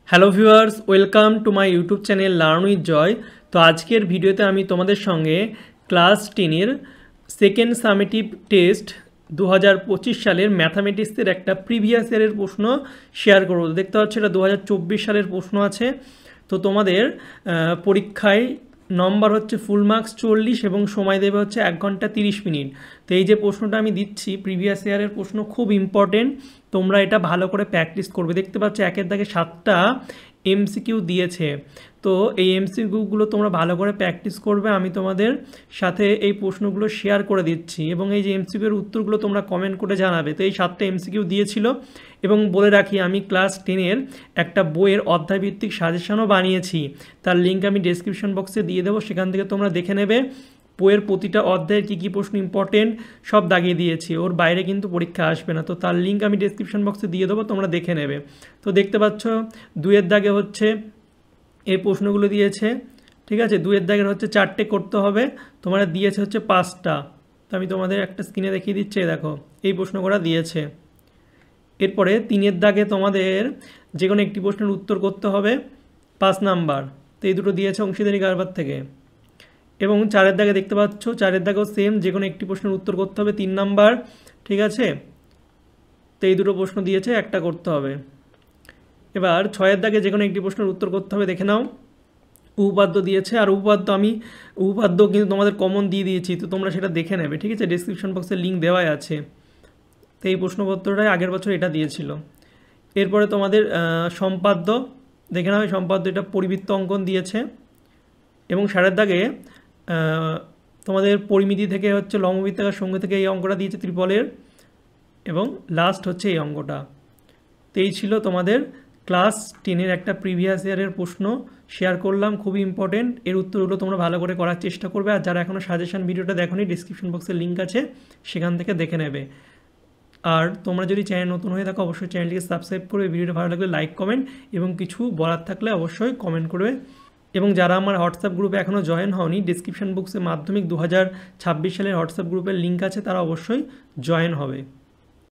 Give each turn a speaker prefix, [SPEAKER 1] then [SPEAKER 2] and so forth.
[SPEAKER 1] Hello viewers, welcome to my YouTube channel learn with Joy. তো আজকের ভিডিওতে আমি তোমাদের সঙ্গে ক্লাস 10-এর সেকেন্ড সামেটিভ টেস্ট 2025 সালের ম্যাথামেটিক্সের একটা প্রিভিয়াস ইয়ারের প্রশ্ন শেয়ার করব। দেখতে পাচ্ছ এটা 2024 সালের প্রশ্ন আছে। তো তোমাদের পরীক্ষায় নম্বর হচ্ছে ফুল মার্কস 40 এবং সময় দেবে হচ্ছে 1 ঘন্টা 30 মিনিট। তো এই যে প্রশ্নটা আমি দিচ্ছি প্রিভিয়াস ইয়ারের প্রশ্ন, খুব ইম্পর্টেন্ট, তোমরা এটা ভালো করে প্র্যাকটিস করবে। দেখতে পাচ্ছ একের দাগে 7টা এমসিকিউ দিয়েছে। তো এই এমসিকিউগুলো তোমরা ভালো করে প্র্যাকটিস করবে। আমি তোমাদের সাথে এই প্রশ্নগুলো শেয়ার করে দিচ্ছি এবং এই যে এমসিকিউর উত্তরগুলো তোমরা কমেন্ট করে জানাবে। তো এই 7টা এমসিকিউ দিয়েছিল এবং বলে রাখি আমি ক্লাস 10-এর একটা বইয়ের অধ্যায়ভিত্তিক সাজেশনও বানিয়েছি, তার লিঙ্ক আমি ডেসক্রিপশন বক্সে দিয়ে দেবো, সেখান থেকে তোমরা দেখে নেবে। বইয়ের প্রতিটা অধ্যায়ের কী প্রশ্ন ইম্পর্টেন্ট সব দাগিয়ে দিয়েছি, ওর বাইরে কিন্তু পরীক্ষা আসবে না। তো তার লিঙ্ক আমি ডেসক্রিপশন বক্সে দিয়ে দেবো, তোমরা দেখে নেবে। তো দেখতে পাচ্ছ 2-এর দাগে হচ্ছে এই প্রশ্নগুলো দিয়েছে, ঠিক আছে। 2-এর দাগের হচ্ছে 4টে করতে হবে, তোমরা দিয়েছে হচ্ছে 5টা। তো আমি তোমাদের একটা স্ক্রিনে দেখিয়ে দিচ্ছি, দেখো এই প্রশ্ন করা দিয়েছে। এরপরে 3-এর দাগে তোমাদের যে কোনো একটি প্রশ্নের উত্তর করতে হবে 5 নাম্বার। তো এই দুটো দিয়েছে অংশীদারি কারবার থেকে। এবং 4-এর দাগে দেখতে পাচ্ছ 4-এর দাগেও সেম, যে কোনো একটি প্রশ্নের উত্তর করতে হবে 3 নাম্বার, ঠিক আছে। তো এই দুটো প্রশ্ন দিয়েছে, একটা করতে হবে। এবার 6-এর দাগে যে কোনো একটি প্রশ্নের উত্তর করতে হবে, দেখে নাও। উপপাদ্য দিয়েছে, আর উপপাদ্য কিন্তু তোমাদের কমন দিয়ে দিয়েছি, তো তোমরা সেটা দেখে নেবে, ঠিক আছে। ডেসক্রিপশন বক্সে লিঙ্ক দেওয়াই আছে। তো এই প্রশ্নপত্রটাই আগের বছর এটা দিয়েছিল। এরপরে তোমাদের সম্পাদ্য দেখে নাও, সম্পাদ্য এটা পরিবৃত্ত অঙ্কন দিয়েছে। এবং 7-এর দাগে তোমাদের পরিমিতি থেকে হচ্ছে লম্ববৃত্তাকার সঙ্গে থেকে এই অঙ্কটা দিয়েছে ত্রিপলের, এবং লাস্ট হচ্ছে এই অঙ্কটা। তো এই ছিল তোমাদের ক্লাস 10-এর একটা প্রিভিয়াস ইয়ারের প্রশ্ন শেয়ার করলাম, খুবই ইম্পর্টেন্ট। এর উত্তরগুলো তোমরা ভালো করে করার চেষ্টা করবে, আর যারা এখনও সাজেশন ভিডিওটা দেখোনি ডিসক্রিপশন বক্সের লিঙ্ক আছে, সেখান থেকে দেখে নেবে। আর তোমরা যদি চ্যানেল নতুন হয়ে থাকো অবশ্যই চ্যানেলটিকে সাবস্ক্রাইব করবে, ভিডিওটা ভালো লাগলে লাইক কমেন্ট এবং কিছু বলার থাকলে অবশ্যই কমেন্ট করবে। এবং যারা আমার হোয়াটসঅ্যাপ গ্রুপে এখনও জয়েন হওনি, ডিসক্রিপশন বক্সে মাধ্যমিক 2026 সালের হোয়াটসঅ্যাপ গ্রুপের লিঙ্ক আছে, তারা অবশ্যই জয়েন হবে।